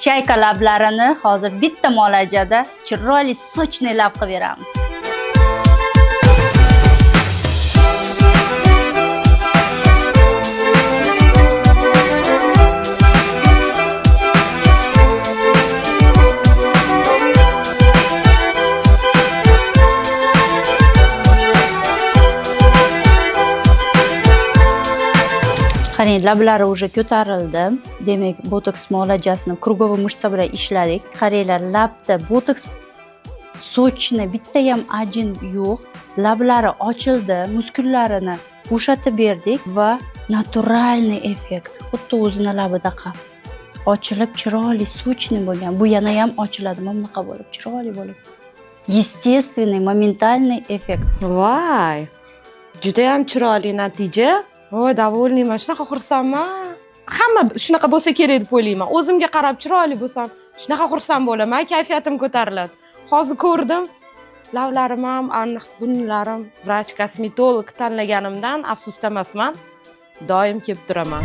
Shayka lablarini hozir bitta muolajada chiroyli sochni lab qilib beramiz. Qarang, lablari уже ko'tarildi. Demak, botoks muolajasini krugovый mышца bilan ishladik. Qaranglar, labda botoks sochni bitta ham ajin yo'q. Lablari ochildi, muskullarini bo'shatib berdik va naturalniy effekt. Xuddi o'zini labidaqa ochilib chiroyli sochni bo'lgan. Bu yana ham ochiladi, mana bunaqa bo'lib, chiroyli bo'lib. Естественный, моментальный effekt. Voy! Juda ham chiroyli natija. Voy, davolniyman, shunaqa xursandman. Hamma shunaqa bo'lsa kerak deb o'ylayman. O'zimga qarab chiroyli bo'lsam, shunaqa xursand bo'laman, kayfiyatim ko'tariladi. Hozir ko'rdim. Lablarim ham, aniq bunlarim vrach kosmetolog tanlaganimdan afsusdamasman. Doim kelib turaman.